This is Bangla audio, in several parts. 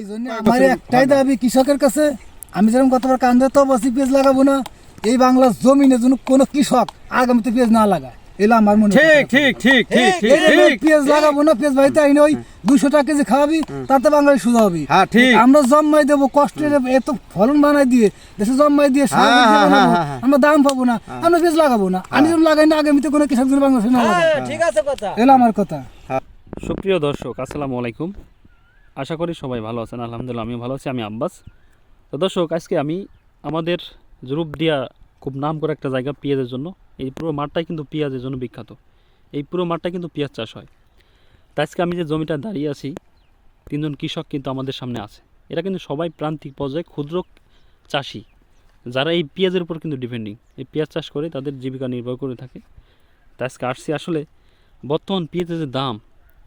এই জন্য আমার একটাই দাবি কৃষকের কাছে, আমি যেরকম গতবার কান্দে তো বসি পেঁয়াজ লাগাবো না, এই বাংলার জমিনের জন্য কোনো কৃষক আগামীতে পেঁয়াজ না লাগায়, এলা আমার মনে ঠিক ঠিক ঠিক ঠিক ঠিক পেঁয়াজ লাগাবো না, পেঁয়াজ বাড়িতে আইনি ওই 200 টাকা কেজি খাওয়াবি, তাতে বাঙালি সুদা হবে। হ্যাঁ ঠিক। আমরা জন্মাই দেবো কষ্টের এত ফলন বানাই দিয়ে দেশে জন্মাই দিয়ে আমরা দাম পাবো না, আমরা পেঁয়াজ লাগাবো না। আমি যখন লাগাই না আগামীতে কোনো কৃষক যদি বাংলাদেশে না লাগায়, ঠিক আছে কথা। এলা আমার কথা। সুপ্রিয় দর্শক, আসসালামু আলাইকুম। আশা করি সবাই ভালো আছেন। আলহামদুলিল্লাহ আমিও ভালো আছি। আমি আব্বাস। তো দর্শক, আজকে আমি আমাদের জুরুপদিয়া খুব নাম করা একটা জায়গা পেঁয়াজের জন্য। এই পুরো মাঠটাই কিন্তু পেঁয়াজের জন্য বিখ্যাত। এই পুরো মাঠটা কিন্তু পেঁয়াজ চাষ হয়। তাই আজকে আমি যে জমিটা দাঁড়িয়ে আছি, 3 জন কৃষক কিন্তু আমাদের সামনে আছে। এরা কিন্তু সবাই প্রান্তিক পর্যায়ে ক্ষুদ্র চাষি, যারা এই পেঁয়াজের উপর কিন্তু ডিপেন্ডিং। এই পেঁয়াজ চাষ করে তাদের জীবিকা নির্বাহ করে থাকে। তাই আজকে আসছি, আসলে বর্তমান পেঁয়াজের যে দাম,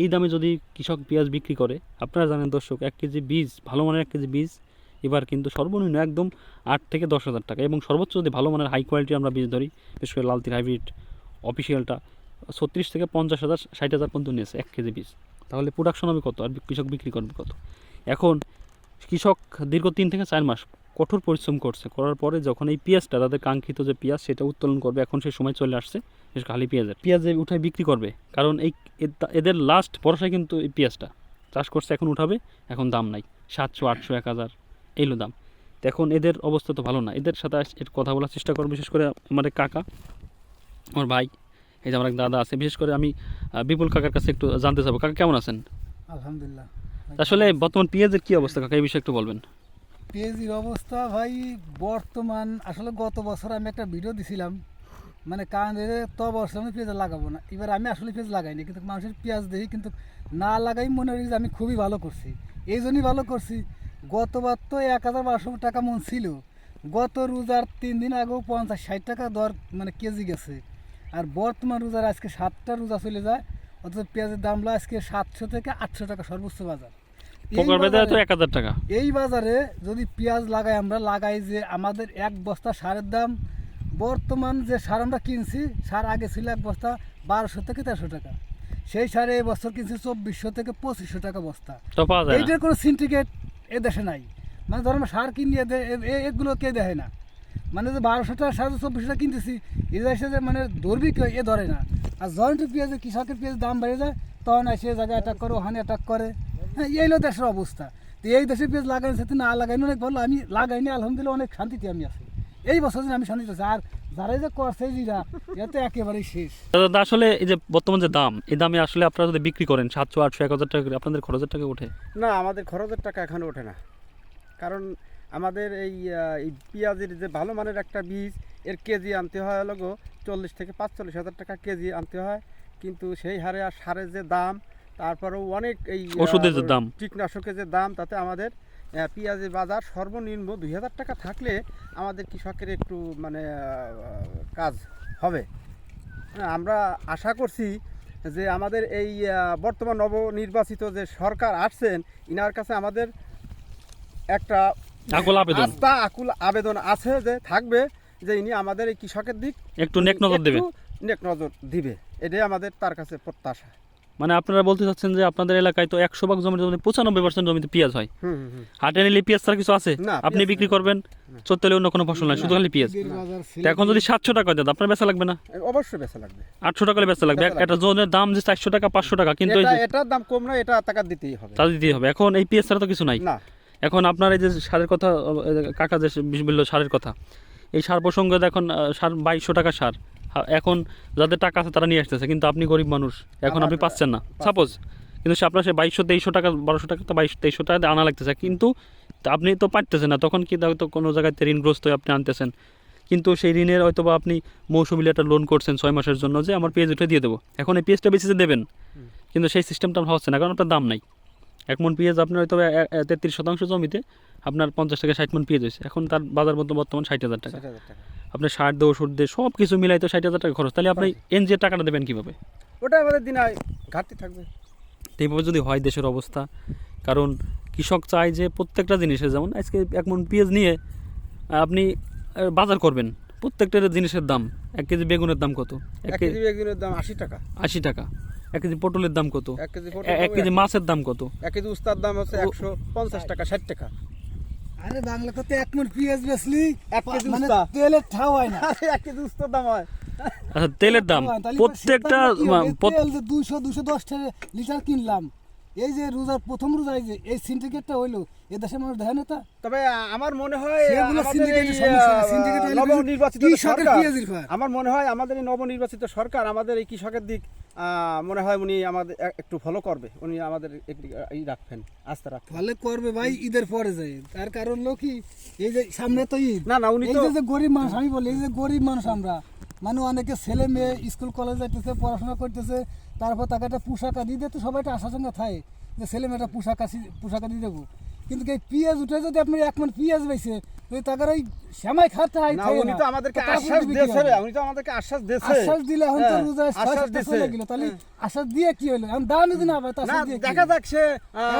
এই দামে যদি কৃষক পেঁয়াজ বিক্রি করে, আপনারা জানেন দর্শক, 1 কেজি বীজ, ভালো মানের 1 কেজি বীজ এবার কিন্তু সর্বনিম্ন একদম 8 থেকে 10 হাজার টাকা, এবং সর্বোচ্চ যদি ভালো মানের হাই কোয়ালিটি আমরা বীজ ধরি, বিশেষ করে লালতির হাইব্রিড অফিসিয়ালটা 36 থেকে 50 হাজার 60 হাজার পর্যন্ত নিয়েছে 1 কেজি বীজ। তাহলে প্রোডাকশন হবে কত, আর কৃষক বিক্রি করবে কত? এখন কৃষক দীর্ঘ 3 থেকে 4 মাস কঠোর পরিশ্রম করছে, করার পরে যখন এই পেঁয়াজটা তাদের কাঙ্ক্ষিত যে পেঁয়াজ সেটা উত্তোলন করবে, এখন সেই সময় চলে আসছে। বিশেষ খালি পেঁয়াজে উঠায় বিক্রি করবে, কারণ এদের লাস্ট ভরসায় কিন্তু এই পেঁয়াজটা চাষ করছে, এখন উঠাবে, এখন দাম নাই, 700, 800, 1000 এইলো দাম। তো এখন এদের অবস্থা তো ভালো না। এদের সাথে এর কথা বলার চেষ্টা করবো, বিশেষ করে আমার কাকা, আমার ভাই, এই যে আমার এক দাদা আছে। বিশেষ করে আমি বিপুল কাকার কাছে একটু জানতে চাবো। কাকা কেমন আছেন? আলহামদুলিল্লাহ। আসলে বর্তমান পেঁয়াজের কী অবস্থা কাকা, এই বিষয়ে একটু বলবেন। পেঁয়াজির অবস্থা ভাই বর্তমান, আসলে গত বছর আমি একটা ভিডিও দিছিলাম, মানে কারণে তো বছর আমি পেঁয়াজ লাগাবো না। এবার আমি আসলে পেঁয়াজ লাগাইনি, কিন্তু মানুষের পেঁয়াজ দেখি কিন্তু না লাগাই মনে হয় যে আমি খুবই ভালো করছি। এই জন্যই ভালো করছি, গতবার তো 1200 টাকা মন ছিল, গত রোজার 3 দিন আগেও 50-60 টাকা দর মানে কেজি গেছে। আর বর্তমান রোজার আজকে 7টা রোজা চলে যায়, অথচ পেঁয়াজের দাম হলো আজকে 700 থেকে 800 টাকা সর্বোচ্চ বাজার। পোকার বেজায় তো 1000 টাকা। এই বাজারে যদি পেঁয়াজ লাগাই, আমরা লাগাই যে আমাদের 1 বস্তা সারের দাম, বর্তমান যে সার আমরা কিনছি, সার আগে ছিল 1 বস্তা 1200 থেকে 1300 টাকা, সেই সারে এই বছর কিনছি 2400 থেকে 2500 টাকা বস্তা। তো পাওয়া যায় না। এইটার কোনো সিন্ডিকেট এ দেশে নাই। মানে ধরো আমরা সার কিনিয়ে এগুলো কে দেয় না, মানে যে 1200 টাকা সার 2400 টাকা কিনতেছি, এই দেশে যে মানে ধরবি কেউ এ ধরে না। আর জয়েন্ট পেঁয়াজের কৃষকের পেঁয়াজ দাম বেড়ে যায়, তখন সে জায়গায় অ্যাটাক করে, ওখানে অ্যাটাক করে। হ্যাঁ, এই হলো দেশের অবস্থা। তো এই দেশে পেঁয়াজ লাগাইনি, সাথে না লাগাইনি অনেক ভালো, আমি লাগাইনি, আলহামদুলিল্লাহ অনেক শান্তিতে আমি আছি। এই বছর আমি শান্তিতে আছি। আর যারাই যে করছে জিরা, এটা তো একেবারেই শেষ। দাদা, আসলে এই যে বর্তমান যে দাম, এই দামে আসলে আপনারা যদি বিক্রি করেন 700, 800, 1000 টাকা করে, আপনাদের খরচের টাকা ওঠে? না, আমাদের খরচের টাকা এখানে ওঠে না, কারণ আমাদের এই পেঁয়াজের যে ভালো মানের একটা বীজ, এর কেজি আনতে হয় হলো 40 থেকে 45 হাজার টাকা কেজি আনতে হয়। কিন্তু সেই হারে আর সারের যে দাম, তারপরেও অনেক এই ওষুধের যে দাম, কীটনাশকের যে দাম, তাতে আমাদের পেঁয়াজের বাজার সর্বনিম্ন 2000 টাকা থাকলে আমাদের কৃষকের একটু মানে কাজ হবে। আমরা আশা করছি যে আমাদের এই বর্তমান নবনির্বাচিত যে সরকার আসছেন, ইনার কাছে আমাদের একটা আকুল আবেদন আছে যে থাকবে, যে ইনি আমাদের এই কৃষকের দিক একটু নেক নজর দিবে, এটাই আমাদের তার কাছে প্রত্যাশা। মানে আপনারা বলতে চাচ্ছেন যে আপনাদের এলাকায় তো 100 ভাগ জমিতে 95% জমিতে পেঁয়াজ হয়, হাটে নিলে পেঁয়াজ ছাড়া কিছু আছে? আপনি বিক্রি করবেন, চত্বরে অন্য কোনো ফসল নাই, শুধু খালি পেঁয়াজ। এখন যদি 700 টাকা দেন, আপনার বেচা লাগবে না? অবশ্যই বেচা লাগবে। 800 টাকা বেচা লাগবে। একটা জনের দাম যে 400 টাকা, 500 টাকা, কিন্তু এটার দাম কম না, এটা টাকা দিতেই হবে, তা দিতেই হবে। এখন এই পেঁয়াজ ছাড়া তো কিছু নাই। এখন আপনার এই যে সারের কথা, কাকা যে বলল সারের কথা, এই সার প্রসঙ্গে এখন সার 2200 টাকা সার, এখন যাদের টাকা আছে তারা নিয়ে আসতেছে, কিন্তু আপনি গরিব মানুষ, এখন আপনি পাচ্ছেন না সাপোজ, কিন্তু আপনার সে 2200-2300 টাকা, 1200 টাকা, তো 2200-2300 টাকা আনা লাগতেছে, কিন্তু আপনি তো পারতেছেন না। তখন কি হয়তো কোনো জায়গাতে ঋণগ্রস্ত হয়ে আপনি আনতেছেন, কিন্তু সেই ঋণের হয়তো বা আপনি মৌসুমি একটা লোন করছেন 6 মাসের জন্য, যে আমার পেঁয়াজ উঠে দিয়ে দেবো, এখন এই পেঁয়াজটা বেঁচে দেবেন, কিন্তু সেই সিস্টেমটা হচ্ছে না, কারণ আপনার দাম নাই। 1 মন পেঁয়াজ আপনার হয়তো 33% জমিতে আপনার 50 থেকে 60 মন পেঁয়াজ হয়েছে, এখন তার বাজার মধ্যে বর্তমান 60,000 টাকা। আপনি সার দিয়ে, ওষুধ দিয়ে, সব কিছু মিলাই তো 60,000 টাকা খরচ। তাহলে আপনি এনজিএর টাকাটা দেবেন কীভাবে? ওটা আমাদের দিন ঘাটতি থাকবে। এইভাবে যদি হয় দেশের অবস্থা, কারণ কৃষক চায় যে প্রত্যেকটা জিনিসের, যেমন আজকে 1 মন পেঁয়াজ নিয়ে আপনি বাজার করবেন, প্রত্যেকটা জিনিসের দাম, 1 কেজি বেগুনের দাম কত? 1 কেজি বেগুনের দাম 80 টাকা। 80 টাকা। 1 কেজি পটলের দাম কত? 1 কেজি 1 কেজি মাছের দাম কত? 1 কেজি উস্তার দাম হচ্ছে 150 টাকা 60 টাকা। আরে বাংলা কত 1 মণ পেঁয়াজ বেচলি 1 কেজি মানে উস্তা। তেলের ঠাও হয় না। আরে 1 কেজি উস্তার দাম হয়। আচ্ছা, তেলের দাম তাহলে প্রত্যেকটা তেল যে 210 টাকা লিটার কিনলাম, এই যে রোজার প্রথম রোজায় যে এই সিন্ডিকেটটা হইলো, এ দেশের মানুষ দেখে না তা? তবে আমার মনে হয় সেগুলো আমাদের syndicate-এর এই, সমস্যা না, syndicate হলে নবনির্বাচিত কৃষকের সরকার, পেঁয়াজের ফাঁক। আমার মনে হয় আমাদের এই নবনির্বাচিত সরকার আমাদের এই কৃষকের দিক মনে হয় উনি আমাদের একটু ফলো করবে, উনি আমাদের এই রাখবেন, আস্থা রাখবেন। ফলে করবে ভাই ঈদের পরে যায়, তার কারণ হলো কি এই যে সামনে তো ঈদ, না না উনি এই তো যে গরিব মানুষ, আমি বলি এই যে গরিব মানুষ আমরা, মানে অনেকে ছেলে মেয়ে স্কুল কলেজ যাইতেছে, পড়াশোনা করতেছে, তারপর তাকে একটা পোশাক দিয়ে দিতে সবাই একটা আশার সঙ্গে থাকে যে ছেলে মেয়েটা পোশাক দিয়ে দেবো, কিন্তু এই পেঁয়াজ উঠে যদি আপনি 1 মণ পেঁয়াজ বেছে তাকে ওই শ্যামাই খাতে হয়, না উনি তো আমাদেরকে আশ্বাস দিয়েছে, উনি তো আমাদেরকে আশ্বাস দিয়েছে, আশ্বাস দিলে এখন তো হ্যাঁ, রোজায় আশ্বাস দিয়েছে। চলে গেল, তাহলে আশ্বাস দিয়ে কি হলো? এখন দাম যদি না পায় তা না আশ্বাস দিয়ে কি দেখা হলো? যাক সে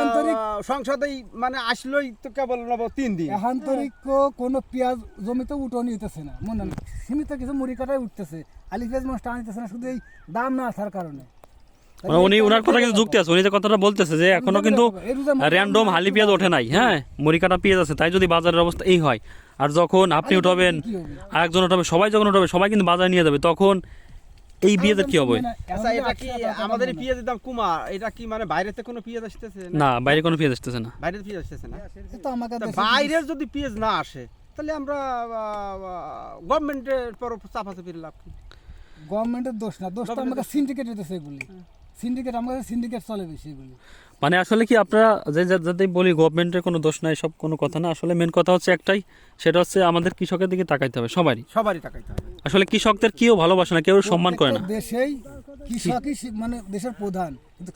আন্তরিক- সংসদেই মানে আসলোই তো কেবল 3 দিন। আন্তরিক কোনো পেঁয়াজ জমিতে উঠোনি হইতেছে না, মনে না সীমিত কিছু মুড়ি কাটাই উঠতেছে, আলি পেঁয়াজ মানুষ টানতেছে না, শুধু এই দাম না আসার কারণে। মানে উনি ওনার কথা কিন্তু যুক্তি আছে, উনি যে কথাটা বলতেছে যে এখনো কিন্তু র্যান্ডম হালি পেঁয়াজ ওঠে নাই, হ্যাঁ মুড়ি কাটা পেঁয়াজ আছে, তাই যদি বাজারের অবস্থা এই হয়, আর যখন আপনি উঠাবেন আরেকজন উঠাবে, সবাই যখন উঠাবে সবাই কিন্তু বাজারে নিয়ে যাবে, তখন এই পেঁয়াজের কি হবে? আচ্ছা এটা কি আমাদের এই পেঁয়াজের দাম কমা, এটা কি মানে বাইরেতে কোনো পেঁয়াজ আসতেছে? না, বাইরে কোনো পেঁয়াজ আসতেছে না। বাইরের পেঁয়াজ আসতেছে না। তো আমাকে তা বাইরের যদি পেঁয়াজ না আসে তাহলে আমরা গভর্নমেন্টের পর চাপাচাপির লাভ কি? গভর্নমেন্টের দোষ না, দোষটা আমাকে সিন্ডিকেট হইতেছে, এগুলি সিন্ডিকেট, আমাদের সিন্ডিকেট চলে বেশি এগুলি। মানে আসলে কি আপনারা যাতে বলি গভর্নমেন্টের কোনো দোষ নাই, সব কোনো কথা না, আসলে মেন কথা হচ্ছে একটাই, সেটা হচ্ছে আমাদের কৃষকের দিকে তাকাইতে হবে সবারই টাকাইতে হবে। আসলে কৃষকদের কেউ ভালোবাসে না, কেউ সম্মান করে না। প্রত্যেকটা দেশেই কৃষকই মানে দেশের প্রধান, কিন্তু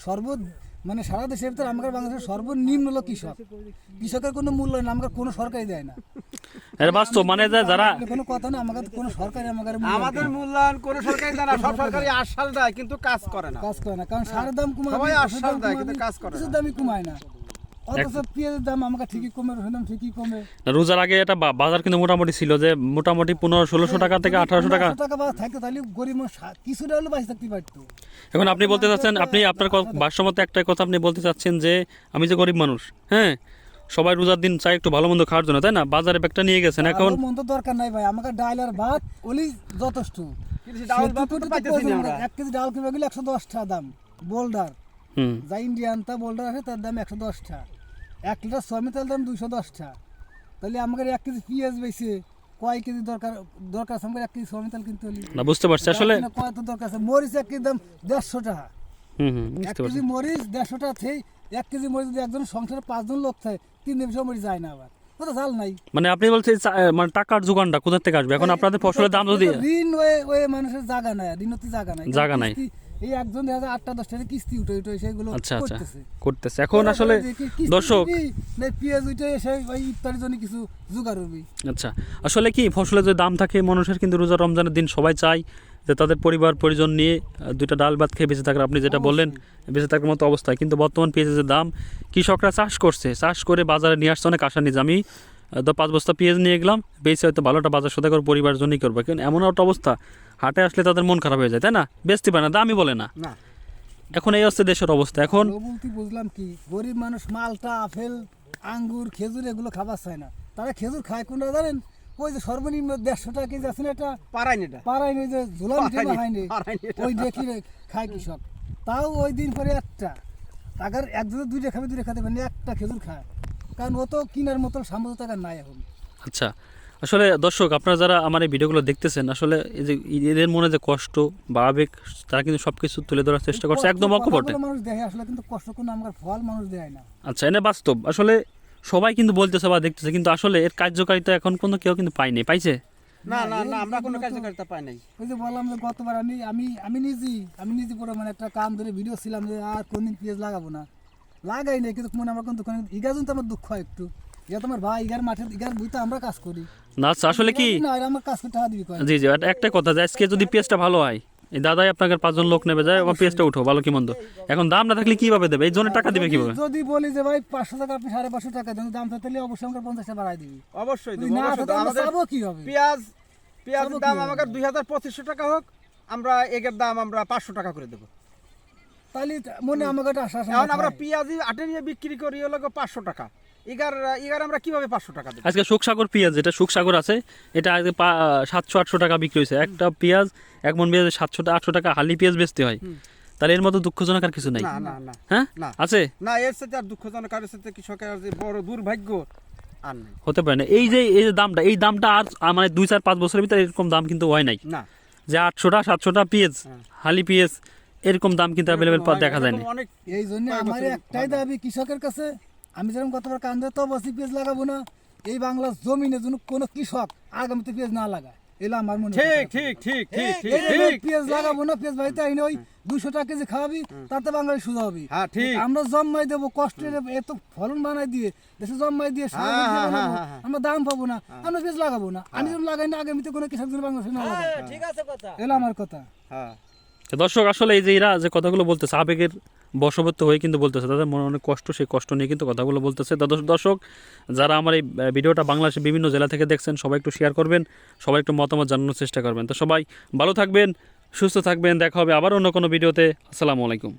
মানে সারা দেশের ভিতরে আমাদের বাংলাদেশের সর্বনিম্ন হলো কৃষক। কৃষকের কোনো মূল্য না, আমাকে কোনো সরকারই দেয় না। এটা বাস্তব, মানে যারা কোনো কথা না, আমাকে কোনো সরকারি আমাদের মূল্যায়ন কোনো সরকারি দেয় না, সব সরকারি আশ্বাস দেয় কিন্তু কাজ করে না। কাজ করে না, কারণ সারের দাম কমায়, সবাই আশ্বাস দেয় কিন্তু কাজ করে না। কিছুর দামই কমায় না, অথচ পেঁয়াজের দাম আমাকে ঠিকই কমে, রসুনের দাম ঠিকই কমে। রোজার আগে এটা বাজার কিন্তু মোটামুটি ছিল যে মোটামুটি 1500-1600 টাকা থেকে 1800 টাকা। 1500 টাকা বাজার থাকতো তাহলে গরিব মানুষ কিছুটা হলেও বাঁচে থাকতে পারতো। এখন আপনি বলতে চাচ্ছেন, আপনি আপনার ভাষ্যমত একটা কথা আপনি বলতে চাচ্ছেন যে আমি যে গরিব মানুষ, হ্যাঁ সবাই রোজার দিন চাই একটু ভালো মন্দ খাওয়ার জন্য, তাই না? বাজারে ব্যাগটা নিয়ে গেছেন, এখন মন তো দরকার নাই ভাই, আমাকে ডাল আর ভাত ওলি যথেষ্ট। কিন্তু ডাল ভাত তো পাইতেছি না আমরা। 1 কেজি ডাল কিনতে গেলে 110 টাকা দাম, বোল্ডার যা ইন্ডিয়ান তা বোল্ডার আছে তার দাম 110 টাকা, 1 লিটার সয়াবিন তেল দাম 210 টাকা, তাহলে আমাকে 1 কেজি পেঁয়াজ বেশি কয় কেজি দরকার আছে, আমাকে 1 কেজি সয়াবিন তেল কিনতে হলে না বুঝতে পারছি আসলে। কত দরকার আছে? মরিচ 1 কেজি দাম 150 টাকা, 1 বুঝতে কেজি পারছি। মরিচ 150 টাকা থেকে 1 কেজি মরিচ যদি একজন সংসারে 5 জন লোক থাকে 3 দিন মরিচ যায় না, আবার ও তো জাল নাই। মানে আপনি বলছেন মানে টাকার যোগানটা কোথা থেকে আসবে? এখন আপনাদের ফসলের দাম যদি ঋণ ওই মানুষের জায়গা নাই, ঋণতি জায়গা নাই। এই একজন 8টা-10টা কিস্তি উঠে সেগুলো আচ্ছা করতেছে। করতেছে। এখন আসলে দর্শক পেঁয়াজ উঠে এসে ওই ইফতারের জন্য কিছু জোগাড় হবে। আচ্ছা আসলে কি ফসলের যে দাম থাকে মানুষের কিন্তু রোজা রমজানের দিন সবাই চায় যে তাদের পরিবার পরিজন নিয়ে 2টা ডাল ভাত খেয়ে বেঁচে থাকার, আপনি যেটা বললেন বেঁচে থাকার মতো অবস্থায়, কিন্তু বর্তমান পেঁয়াজের যে দাম, কৃষকরা চাষ করে বাজারে নিয়ে আসছে অনেক আশা নিয়ে, আমি 5 বস্তা পেঁয়াজ নিয়ে গেলাম, বেশি হয়তো ভালোটা বাজার সদাই করে পরিবার জন্যই করবো, কিন্তু এমন একটা অবস্থা হাটে আসলে তাদের মন খারাপ হয়ে যায়, তাই না? বেচতে পারে না, দামই বলে না। এখন এই হচ্ছে দেশের অবস্থা। এখন বলতে বুঝলাম কি, গরিব মানুষ মালটা, আপেল, আঙ্গুর, খেজুর এগুলো খাবার চায় না, তারা খেজুর খায় কোনটা জানেন? ওই যে সর্বনিম্ন 150 টাকা কেজি আছে না, এটা পাড়াইনি যে ঝুলাম টেবা হয়নি, ওই দেখি খায় কৃষক, তাও ওই দিন পরে একটা টাকার একজনের 2টা খাবে, 2টা খেতে পারেনি, একটা খেজুর খায়, কারণ ও তো কিনার মতো সামর্থ্য টাকা নাই এখন। আচ্ছা আসলে দর্শক আপনারা যারা আমার এই ভিডিওগুলো দেখতেছেন, আসলে এই যে এদের মনে যে কষ্ট বা আবেগ, তারা কিন্তু সবকিছু তুলে ধরার চেষ্টা করছে, একদম অকপটে। মানুষ দেখে আসলে কিন্তু কষ্ট কোনো আমার ফল মানুষ দেয় না। আচ্ছা এনে বাস্তব, আসলে সবাই কিন্তু বলতেছে বা দেখতেছে, কিন্তু আসলে এর কার্যকারিতা এখন কোনো কেউ কিন্তু পাইনি, পাইছে না আমরা কোনো কার্যকারিতা পাই নাই। ওই যে বললাম যে গতবার আমি নিজে পুরো মানে একটা কাম ধরে ভিডিও ছিলাম যে আর কোনদিন পেঁয়াজ লাগাবো না, লাগাই নাই, কিন্তু মনে আমার কিন্তু ইগা জন্য আমার দুঃখ হয় একটু, ইগা তোমার ভাই ইগার মাঠে ইগার বুঝতে আমরা কাজ করি না। আচ্ছা আসলে কি, না আমার কাজ করতে দিবি কয় জি একটা কথা যে আজকে যদি পেঁয়াজটা ভালো হয়, এই দাদাই আপনাকে 5 জন লোক নেবে যায়, আমার পেঁয়াজটা উঠো ভালো কি মন্দ, এখন দাম না থাকলে কিভাবে দেবে? এই জন্য টাকা দিবে কিভাবে? যদি বলি যে ভাই 500 টাকা আপনি 550 টাকা দেন, দাম থাকলে অবশ্যই আমাকে 50 টাকা বাড়াই দিবি, অবশ্যই যদি না থাকে আমরা চাবো কি হবে? পেঁয়াজের দাম আমাকে 2500 টাকা হোক, আমরা এগের দাম আমরা 500 টাকা করে দেবো। তাহলে মনে আমাকে একটা আশা আছে এখন আমরা পেঁয়াজি আটে নিয়ে বিক্রি করি হলো 500 টাকা। এগার আমরা কিভাবে 500 টাকা দেব? আজকে সুখসাগর পেঁয়াজ, যেটা সুখসাগর আছে, এটা আজকে 700-800 টাকা বিক্রি হয়েছে। একটা পেঁয়াজ, এক মন পেঁয়াজ 700-800 টাকা হালি পেঁয়াজ বেচতে হয়। তাহলে এর মতো দুঃখজনক আর কিছু নাই। না না না হ্যাঁ না আছে, না, এর সাথে আর দুঃখজনক, আর এর সাথে কৃষকের যে বড় দুর্ভাগ্য আর নাই। হতে পারে না। এই যে দামটা, এই দামটা আর মানে 2-4-5 বছরের ভিতরে এরকম দাম কিন্তু হয় নাই, না যে 800-700 পেঁয়াজ, হালি পেঁয়াজ এরকম দাম কিন্তু অ্যাভেলেবেল দেখা যায় না। অনেক এই জন্য আমার একটাই দাবি কৃষকের কাছে, আমি যেরকম গতবার কান্দে তো বসি পেঁয়াজ লাগাবো না, এই বাংলার জমিনে যেন কোনো কৃষক আগামীতে পেঁয়াজ না লাগায়, এলো আমার মনে হয়। ঠিক ঠিক ঠিক ঠিক ঠিক এই যে ঠিক। পেঁয়াজ লাগাবো না, পেঁয়াজ বাড়িতে আইনে ওই 200 টাকা কেজি খাওয়াবি, তাতে বাঙালি সুদা হবে। হ্যাঁ ঠিক। আমরা জন্মাই দেবো কষ্টের এত ফলন বানাই দিয়ে, দেশে জন্মাই দিয়ে সার দিয়ে হ্যাঁ, বানাবো, হ্যাঁ, হ্যাঁ। আমরা দাম পাবো না, আমরা পেঁয়াজ লাগাবো না। আমি যখন লাগাই না, আগামীতে কোনো কৃষক যেন বাংলাদেশে না লাগায়, এলো আমার কথা। হ্যাঁ তো দর্শক, আসলে এই যে এরা যে কথাগুলো বলতেছে, আবেগের বশবর্তী হয়ে কিন্তু বলতেছে, তাদের মনে অনেক কষ্ট, সেই কষ্ট নিয়ে কিন্তু কথাগুলো বলতেছে। তো দর্শক, যারা আমার এই ভিডিওটা বাংলাদেশের বিভিন্ন জেলা থেকে দেখছেন, সবাই একটু শেয়ার করবেন, সবাই একটু মতামত জানানোর চেষ্টা করবেন। তো সবাই ভালো থাকবেন, সুস্থ থাকবেন, দেখা হবে আবার অন্য কোনো ভিডিওতে। আসসালামু আলাইকুম।